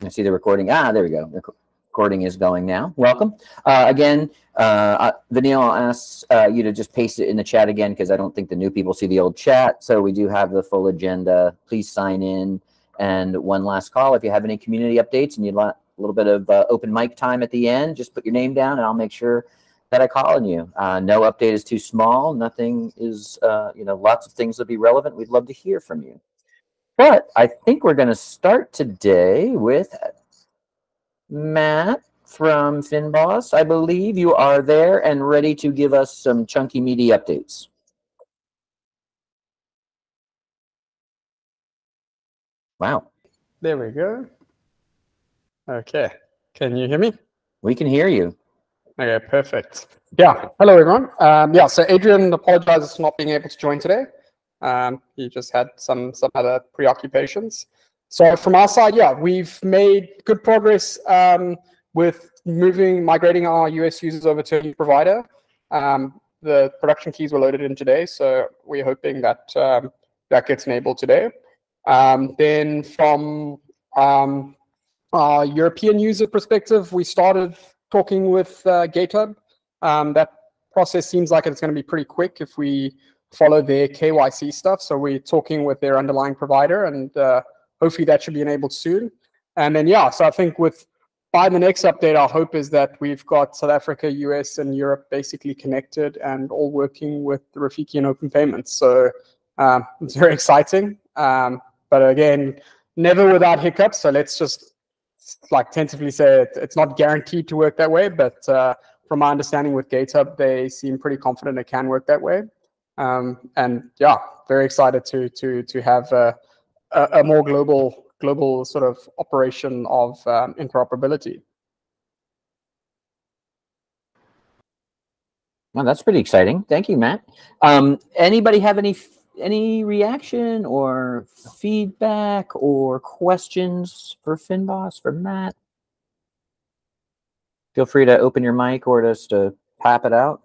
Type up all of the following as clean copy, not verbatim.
I see the recording. Ah, there we go. The recording is going now. Welcome. Again, Vanille, I'll ask you to just paste it in the chat again because I don't think the new people see the old chat. So we do have the full agenda. Please sign in. And one last call. If you have any community updates and you'd like a little bit of open mic time at the end, just put your name down and I'll make sure that I call on you. No update is too small. Nothing is, lots of things will be relevant. We'd love to hear from you. But I think we're going to start today with Matt from Fynbos. I believe you are there and ready to give us some chunky, meaty updates. Wow. There we go. Okay. Can you hear me? We can hear you. Okay, perfect. Yeah. Hello, everyone. So Adrian apologizes for not being able to join today. He just had some other preoccupations. So from our side, yeah, we've made good progress with migrating our US users over to a new provider. The production keys were loaded in today, so we're hoping that that gets enabled today. Then from our European user perspective, we started talking with GitHub. That process seems like it's going to be pretty quick if we follow their KYC stuff. So we're talking with their underlying provider, and hopefully that should be enabled soon. And then, yeah, so I think by the next update, our hope is that we've got South Africa, US, and Europe basically connected and all working with the Rafiki and open payments. So it's very exciting. But again, never without hiccups. So let's just tentatively say it's not guaranteed to work that way. But from my understanding with GitHub, they seem pretty confident it can work that way. And yeah, very excited to have a more global sort of operation of interoperability. Well, that's pretty exciting. Thank you, Matt. Anybody have any reaction or feedback or questions for Fynbos, for Matt? Feel free to open your mic or just to pop it out.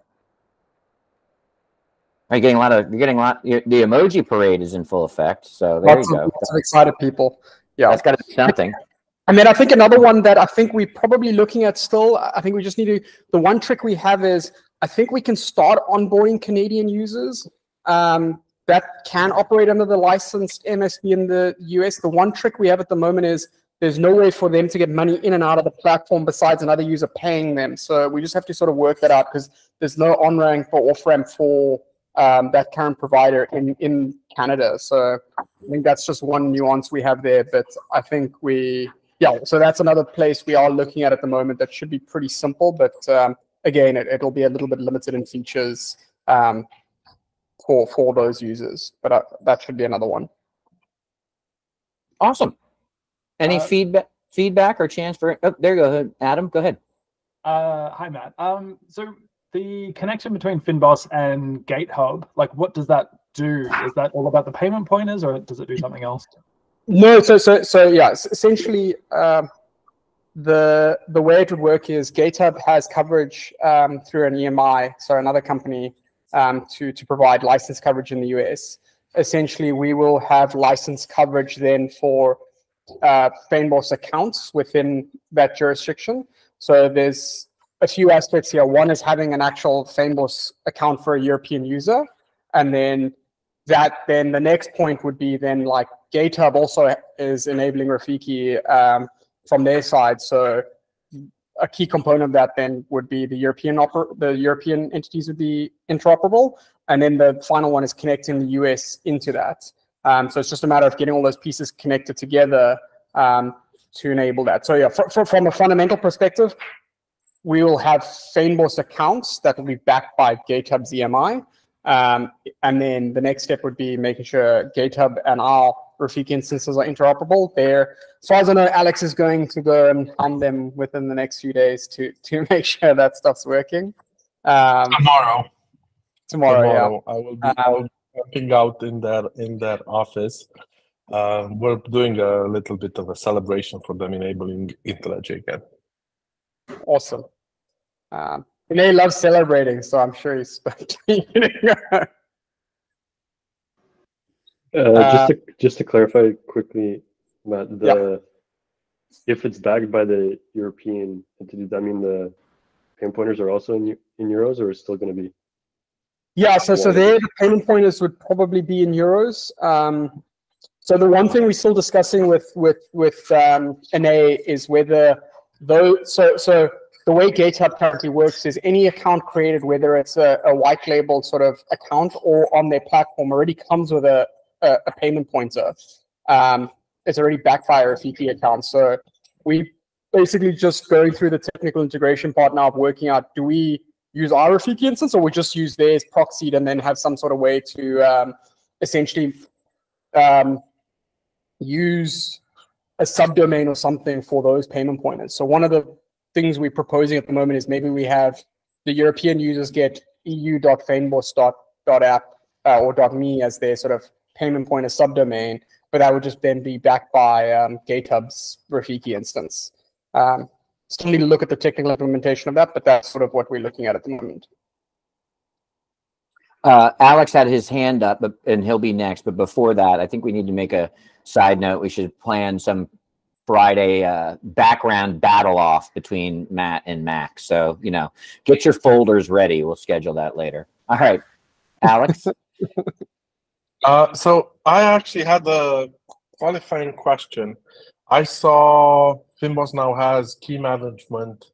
You're getting a lot. The emoji parade is in full effect. So there you go. Lots of excited people. Yeah, that's got to be something. And then I think another one that I think we're probably looking at still. I think we just need to. The one trick we have is I think we can start onboarding Canadian users that can operate under the licensed MSP in the US. The one trick we have at the moment is there's no way for them to get money in and out of the platform besides another user paying them. So we just have to sort of work that out because there's no on-ramp or off-ramp for that current provider in Canada. So I think that's just one nuance we have there. But I think so that's another place we are looking at the moment that should be pretty simple. But again, it'll be a little bit limited in features for those users. But that should be another one. Awesome. Any feedback or chance for? Oh, there you go, Adam. Go ahead. Hi, Matt. So the connection between Fynbos and GitHub, what does that do? Is that all about the payment pointers, or does it do something else? No. So yeah. Essentially, the way it would work is GitHub has coverage through an EMI, so another company, to provide license coverage in the US. Essentially, we will have license coverage then for Fynbos accounts within that jurisdiction. So there's a few aspects here. One is having an actual Fynbos account for a European user, and then the next point would be then GitHub also is enabling Rafiki from their side. So a key component of that then would be the European entities would be interoperable, and then the final one is connecting the US into that. So it's just a matter of getting all those pieces connected together to enable that. So yeah, from a fundamental perspective, we will have Fynbos accounts that will be backed by GitHub's EMI. And then the next step would be making sure GitHub and our Rafiki instances are interoperable. As far as I know, Alex is going to go and hunt them within the next few days to make sure that stuff's working. Tomorrow, yeah. I will be working out in that office. We're doing a little bit of a celebration for them enabling Interledger again. Awesome. Renee loves celebrating, so I'm sure he's just to clarify quickly, Matt, if it's backed by the European entity, does that mean the payment pointers are also in euros, or is it still going to be? Yeah, so there the payment pointers would probably be in euros. So the one thing we're still discussing with NA is whether so the way GateHub currently works is any account created, whether it's a white label sort of account or on their platform, already comes with a payment pointer. It's already backed by a Rafiki account. So we basically just going through the technical integration part now of working out, do we use our Rafiki instance, or we just use theirs proxied and then have some sort of way to essentially use a subdomain or something for those payment pointers. So one of the things we're proposing at the moment is maybe we have the European users get eu.fynbos.app or .me as their sort of payment pointer subdomain, but that would just then be backed by GateHub's Rafiki instance. Still need to look at the technical implementation of that, but that's sort of what we're looking at the moment. Alex had his hand up, and he'll be next. But before that, I think we need to make a side note. We should plan some Friday background battle off between Matt and Max. So, you know, get your folders ready. We'll schedule that later. All right, Alex. So I actually had a qualifying question. I saw Fynbos now has key management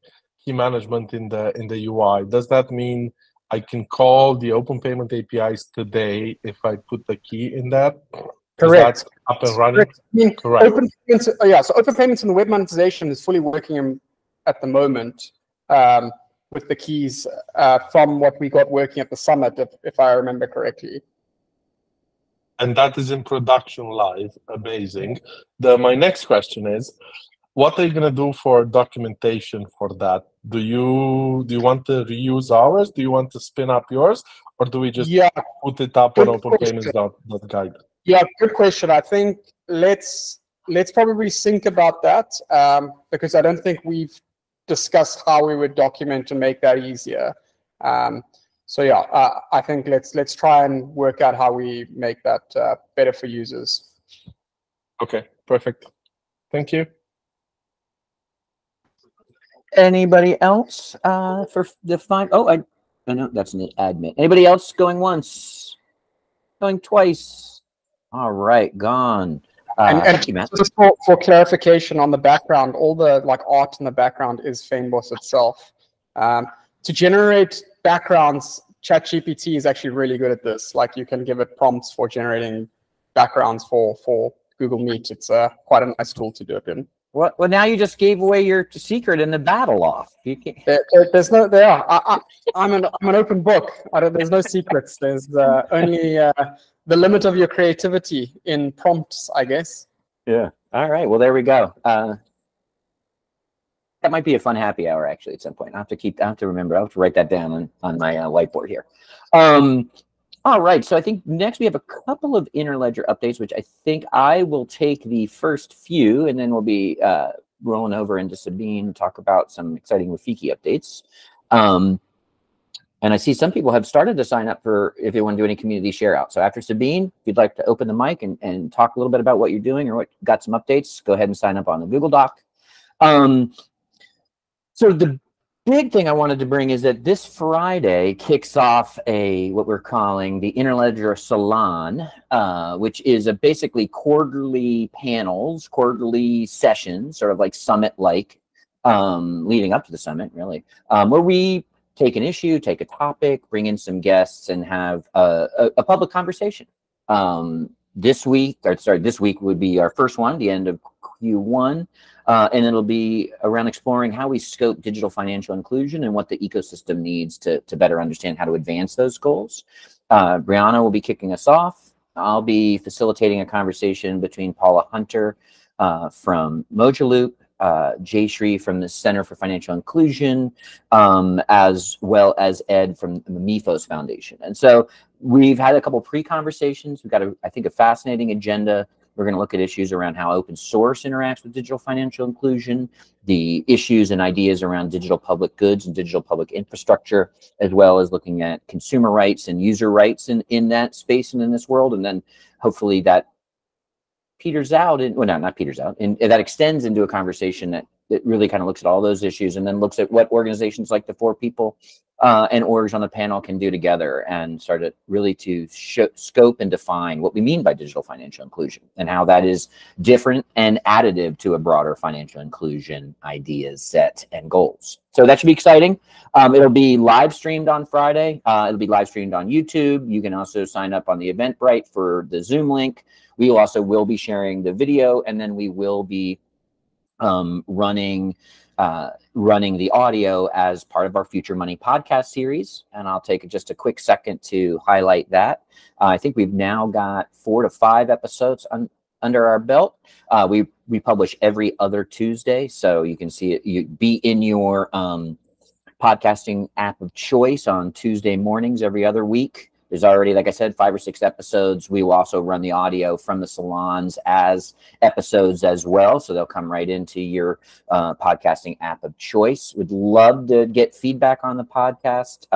in the UI. Does that mean I can call the Open Payment APIs today if I put the key in that? Correct. Is that up and running? Correct. Open payments, yeah, so Open Payments in the web monetization is fully working at the moment with the keys from what we got working at the summit, if I remember correctly. And that is in production live. Amazing. My next question is, what are you going to do for documentation for that? Do you want to reuse ours? Do you want to spin up yours? Or do we just put it up on openpayments.guide? Yeah, good question. I think let's probably think about that because I don't think we've discussed how we would document and make that easier. So yeah, I think let's try and work out how we make that better for users. Okay, perfect. Thank you. Anybody else for the fine? Oh, I know that's an admin. Anybody else going once? Going twice? All right, gone. And just for clarification on the background, all the art in the background is Fynbos itself. To generate backgrounds, ChatGPT is actually really good at this. Like you can give it prompts for generating backgrounds for Google Meet. It's quite a nice tool to do it in. Well, now you just gave away your secret in the battle off. You can't... There's no there. I'm an open book. There's no secrets. There's only the limit of your creativity in prompts, I guess. Yeah. All right. Well, there we go. That might be a fun happy hour actually at some point. I have to remember. I have to write that down on my whiteboard here. All right, so I think next we have a couple of Interledger updates, which I think I will take the first few, and then we'll be rolling over into Sabine to talk about some exciting Rafiki updates. And I see some people have started to sign up for if they want to do any community share out. So after Sabine, if you'd like to open the mic and talk a little bit about what you're doing or what got some updates, go ahead and sign up on the Google Doc. So the big thing I wanted to bring is that this Friday kicks off what we're calling the Interledger Salon, which is basically quarterly panels, quarterly sessions, sort of like summit-like, leading up to the summit, really, where we take an issue, take a topic, bring in some guests, and have a public conversation. This week would be our first one, the end of Q1. And it'll be around exploring how we scope digital financial inclusion and what the ecosystem needs to better understand how to advance those goals. Brianna will be kicking us off. I'll be facilitating a conversation between Paula Hunter from Mojaloop, Jayshree from the Center for Financial Inclusion, as well as Ed from the Mythos Foundation. And so we've had a couple pre-conversations. We've got, I think, a fascinating agenda. We're going to look at issues around how open source interacts with digital financial inclusion, the issues and ideas around digital public goods and digital public infrastructure, as well as looking at consumer rights and user rights in that space and in this world. And then hopefully that peters out, and well, not peters out, and that extends into a conversation that really kind of looks at all those issues, and then looks at what organizations like the 4 people and orgs on the panel can do together, and start to really to scope and define what we mean by digital financial inclusion, and how that is different and additive to a broader financial inclusion ideas, set, and goals. So that should be exciting. It'll be live streamed on Friday. It'll be live streamed on YouTube. You can also sign up on the Eventbrite for the Zoom link. We also will be sharing the video, and then we will be running the audio as part of our Future Money podcast series. And I'll take just a quick second to highlight that. I think we've now got 4 to 5 episodes under our belt. We publish every other Tuesday, so you can see it. You be in your podcasting app of choice on Tuesday mornings every other week. There's already, like I said, 5 or 6 episodes. We will also run the audio from the salons as episodes as well. So they'll come right into your podcasting app of choice. Would love to get feedback on the podcast.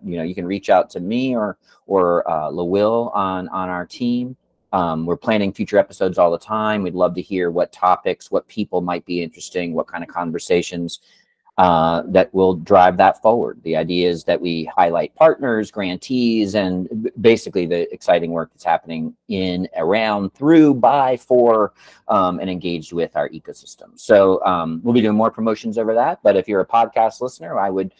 You can reach out to me or LaWill on our team. We're planning future episodes all the time. We'd love to hear what topics, what people might be interesting, what kind of conversations that will drive that forward. The idea is that we highlight partners, grantees, and basically the exciting work that's happening in, around, through, by, for, and engaged with our ecosystem. So we'll be doing more promotions over that. But if you're a podcast listener, I would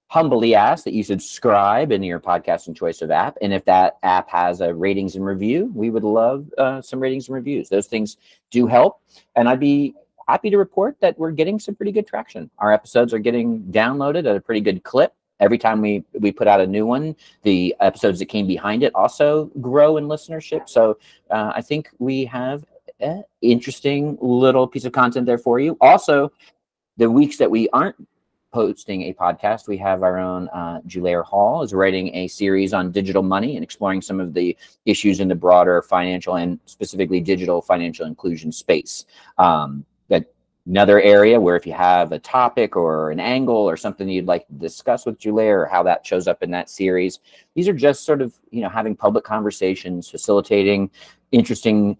humbly ask that you subscribe in your podcasting choice of app. And if that app has a ratings and review, we would love some ratings and reviews. Those things do help. And I'd be happy to report that we're getting some pretty good traction. Our episodes are getting downloaded at a pretty good clip. Every time we put out a new one, the episodes that came behind it also grow in listenership. So I think we have an interesting little piece of content there for you. Also, the weeks that we aren't posting a podcast, we have our own Julaire Hall is writing a series on digital money and exploring some of the issues in the broader financial and specifically digital financial inclusion space. Another area where if you have a topic or an angle or something you'd like to discuss with Julaire, or how that shows up in that series, these are just sort of, having public conversations, facilitating interesting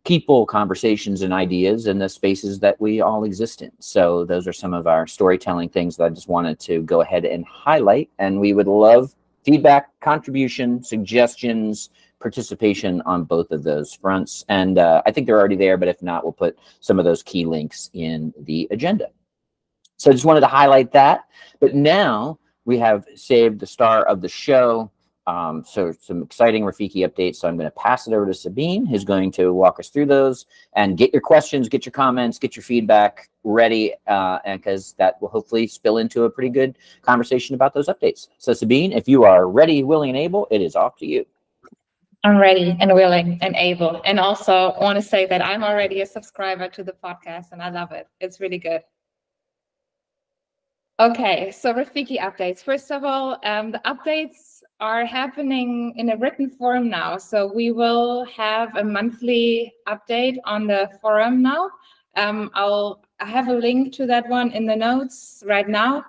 people, conversations, and ideas in the spaces that we all exist in. So those are some of our storytelling things that I just wanted to go ahead and highlight. And we would love feedback, contribution, suggestions, participation on both of those fronts. And I think they're already there, but if not, we'll put some of those key links in the agenda. So I just wanted to highlight that. But now we have saved the star of the show. So some exciting Rafiki updates. So I'm going to pass it over to Sabine, who's going to walk us through those and get your questions, get your comments, get your feedback ready, and because that will hopefully spill into a pretty good conversation about those updates. So Sabine, if you are ready, willing, and able, it is off to you. I'm ready and willing and able. And also want to say that I'm already a subscriber to the podcast and I love it. It's really good. Okay, so Rafiki updates. First of all, the updates are happening in a written form now. So we will have a monthly update on the forum now. I have a link to that one in the notes right now.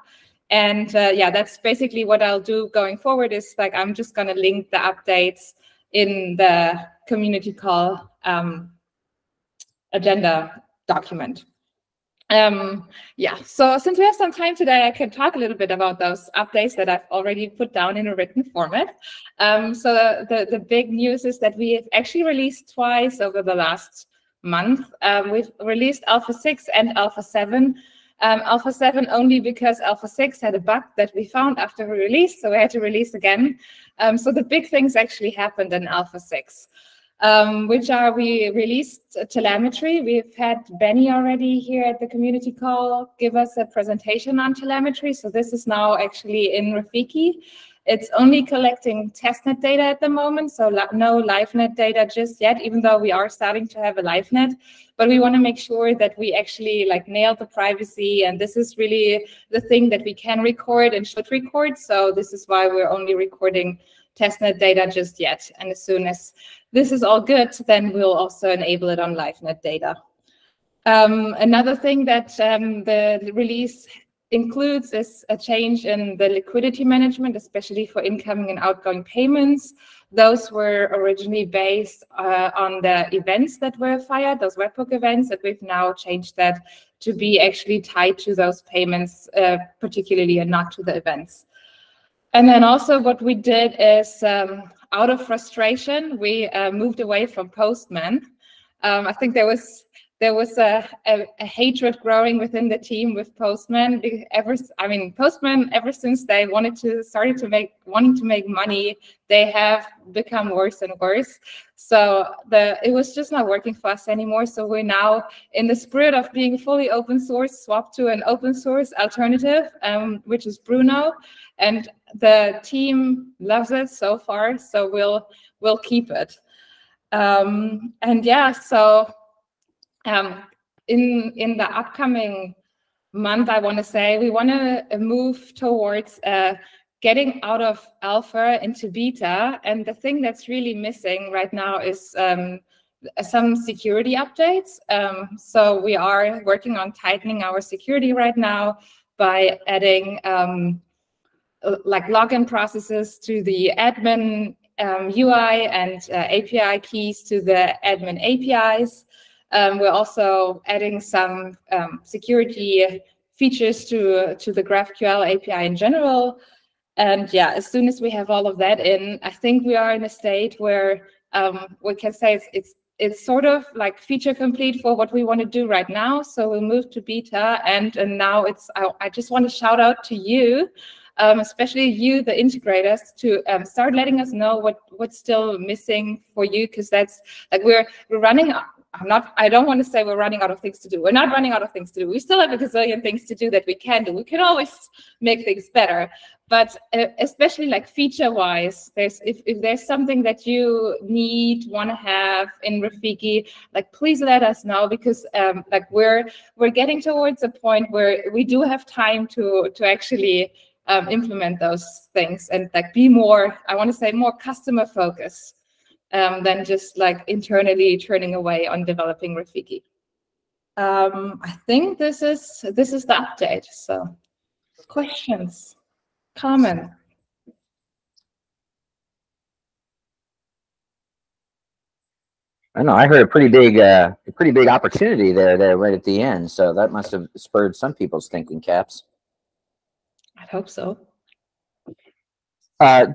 And yeah, that's basically what I'll do going forward is like, I'm just going to link the updates in the community call agenda document. Yeah, so since we have some time today, I can talk a little bit about those updates that I've already put down in a written format. So the big news is that we have actually released twice over the last month. We've released Alpha 6 and Alpha 7. Alpha 7 only because Alpha 6 had a bug that we found after we released, so we had to release again. So the big things actually happened in Alpha 6. Which are we released telemetry. We've had Benny already here at the community call give us a presentation on telemetry. So this is now actually in Rafiki. It's only collecting testnet data at the moment, so no LiveNet data just yet, even though we are starting to have a LiveNet. But we want to make sure that we actually nail the privacy, and this is really the thing that we can record and should record. So this is why we're only recording testnet data just yet. And as soon as this is all good, then we'll also enable it on LiveNet data. Another thing that the release includes is a change in the liquidity management, especially for incoming and outgoing payments. those were originally based on the events that were fired, those webhook events, that we've now changed that to be actually tied to those payments particularly, and not to the events. And then also what we did is, out of frustration, we moved away from Postman. I think there was a hatred growing within the team with Postman. Postman, ever since they wanting to make money, they have become worse and worse. So it was just not working for us anymore. So we're now, in the spirit of being fully open source, swapped to an open source alternative, which is Bruno, and the team loves it so far. So we'll keep it. And yeah, so. In the upcoming month, I want to say we want to move towards getting out of alpha into beta. And the thing that's really missing right now is some security updates. So we are working on tightening our security right now by adding like login processes to the admin UI and API keys to the admin APIs. We're also adding some security features to the GraphQL API in general. And yeah, as soon as we have all of that in, I think we are in a state where we can say it's sort of like feature complete for what we want to do right now. So we'll move to beta, and now I just want to shout out to you, especially you, the integrators, to start letting us know what's still missing for you, because that's like we're running. I don't want to say we're running out of things to do. We're not running out of things to do. We still have a gazillion things to do that we can do. We can always make things better. But especially like feature-wise, if there's something that you want to have in Rafiki, like please let us know, because like we're getting towards a point where we do have time to actually implement those things and like be more, I want to say, more customer focused. Than just like internally turning away on developing Rafiki. I think this is the update. So, questions, comments. I know I heard a pretty big opportunity there right at the end. So that must have spurred some people's thinking caps. I hope so.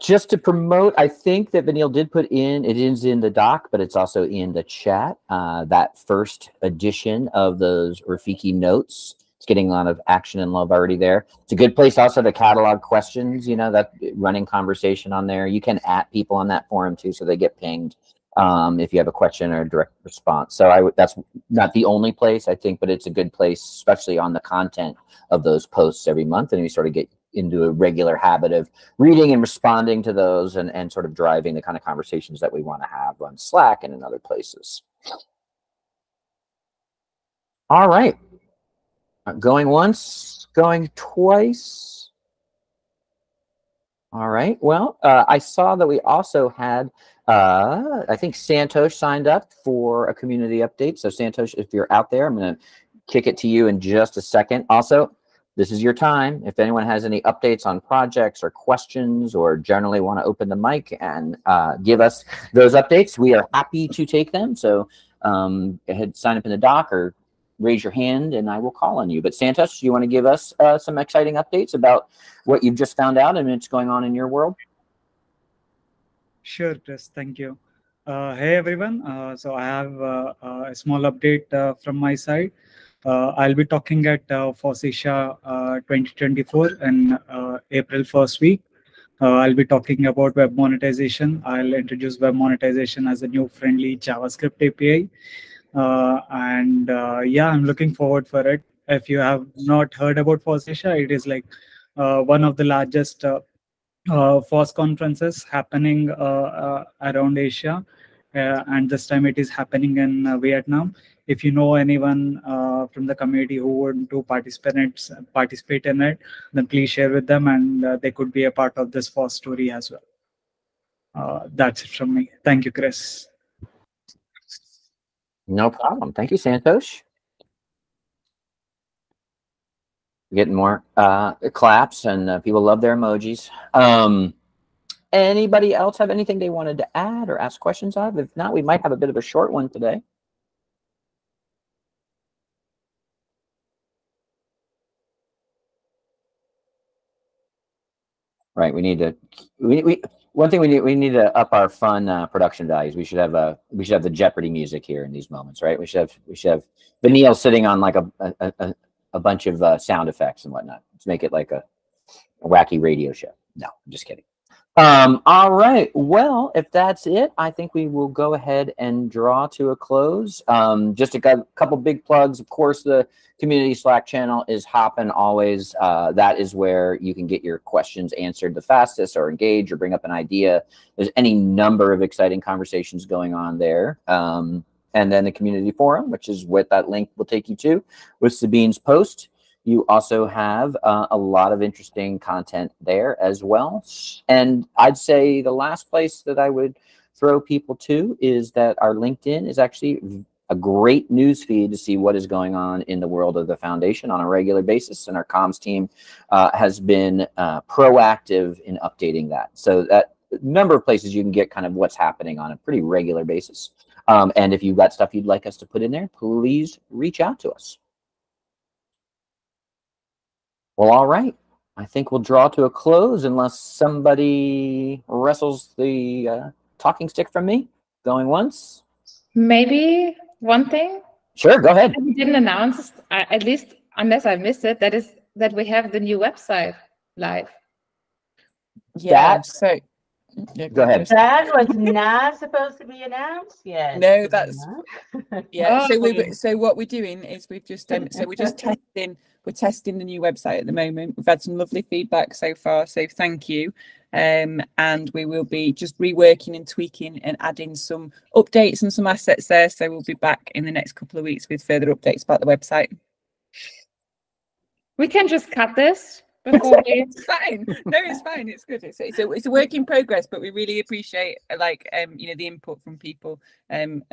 Just to promote, I think that Vanille did put in, it is in the doc, but it's also in the chat, that first edition of those Rafiki notes. It's getting a lot of action and love already there. It's a good place also to catalog questions, that running conversation on there. You can @ people on that forum too, so they get pinged if you have a question or a direct response. So that's not the only place, I think, but it's a good place, especially on the content of those posts every month, and we sort of get into a regular habit of reading and responding to those and sort of driving the kind of conversations that we want to have on Slack and in other places. All right. Going once, going twice. All right. Well, I saw that we also had, I think Santosh signed up for a community update. So Santosh, if you're out there, I'm going to kick it to you in just a second. Also, this is your time. If anyone has any updates on projects or questions, or generally want to open the mic and give us those updates, we are happy to take them. So go ahead, sign up in the doc or raise your hand and I will call on you. But Santosh, do you want to give us some exciting updates about what you've just found out and what's going on in your world? Sure, Chris. Thank you. Hey, everyone. So I have a small update from my side. I'll be talking at FOSS Asia 2024 in April 1st week. I'll be talking about web monetization. I'll introduce web monetization as a new friendly JavaScript API. Yeah, I'm looking forward for it. If you have not heard about FOSS Asia, it is like one of the largest FOSS conferences happening around Asia. And this time it is happening in Vietnam. If you know anyone from the community who would to participate in it, then please share with them, and they could be a part of this FOSS story as well. That's it from me. Thank you, Chris. No problem. Thank you, Santosh. Getting more claps, and people love their emojis. Anybody else have anything they wanted to add or ask questions of? If not, we might have a bit of a short one today. Right, we need to. One thing we need to up our fun production values. We should have the Jeopardy music here in these moments, right? We should have Vanille sitting on like a bunch of sound effects and whatnot. Let's make it like a wacky radio show. No, I'm just kidding. All right. Well, if that's it, I think we will go ahead and draw to a close. Just a couple big plugs. Of course, the community Slack channel is hopping always. That is where you can get your questions answered the fastest, or engage, or bring up an idea. There's any number of exciting conversations going on there. And then the community forum, which is what that link will take you to with Sabine's post. You also have a lot of interesting content there as well. And I'd say the last place that I would throw people to is that our LinkedIn is actually a great news feed to see what is going on in the world of the foundation on a regular basis. And our comms team has been proactive in updating that. So that number of places you can get kind of what's happening on a pretty regular basis. And if you've got stuff you'd like us to put in there, please reach out to us. Well, all right. I think we'll draw to a close unless somebody wrestles the talking stick from me. Going once? Maybe one thing? Sure, go ahead. We didn't announce, at least unless I missed it, that we have the new website live. Yeah, so yeah, go ahead. That was not supposed to be announced yet. No, that's yeah. Oh. So what we're doing is we've just so we're just testing. We're testing the new website at the moment. We've had some lovely feedback so far, so thank you. And we will be just reworking and tweaking and adding some updates and some assets there. So we'll be back in the next couple of weeks with further updates about the website. We can just cut this before we... It's fine. No, it's fine. It's good. It's a work in progress, but we really appreciate the input from people and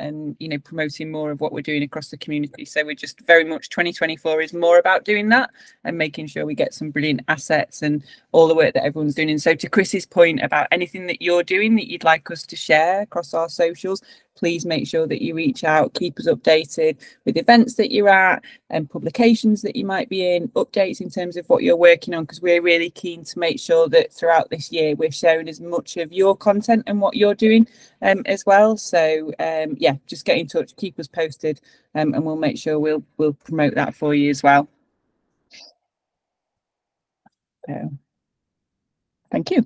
promoting more of what we're doing across the community. So we're just very much 2024 is more about doing that and making sure we get some brilliant assets and all the work that everyone's doing. And so to Chris's point about anything that you're doing that you'd like us to share across our socials, please make sure that you reach out, keep us updated with events that you're at and publications that you might be in, updates in terms of what you're working on, because we're really keen to make sure that throughout this year we're sharing as much of your content and what you're doing as well. So yeah, just get in touch, keep us posted, and we'll make sure we'll promote that for you as well. So, thank you.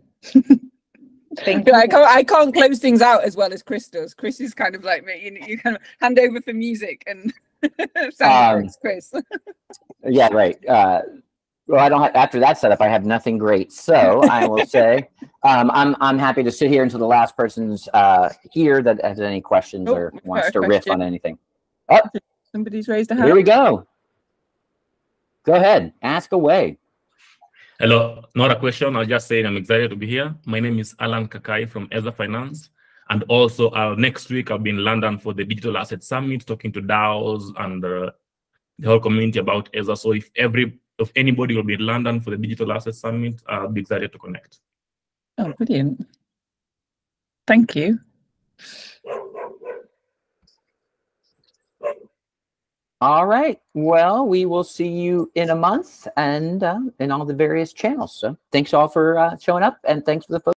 Thank you. I can't close things out as well as Chris does. Chris is kind of like me. You kind of hand over for music and sound effects, Chris. Yeah, right. Well, I don't have, after that setup, I have nothing great. So I will say I'm happy to sit here until the last person's here that has any questions or wants to riff on anything. Oh, somebody's raised a hand. Here we go. Go ahead, ask away. Hello, not a question. I'll just say I'm excited to be here. My name is Alan Kakai from EZA Finance. And also next week, I'll be in London for the Digital Asset Summit, talking to DAOs and the whole community about EZA. So if anybody will be in London for the Digital Asset Summit, I'll be excited to connect. Oh, brilliant. Thank you. All right. Well, we will see you in a month and in all the various channels. So thanks all for showing up, and thanks for the folks.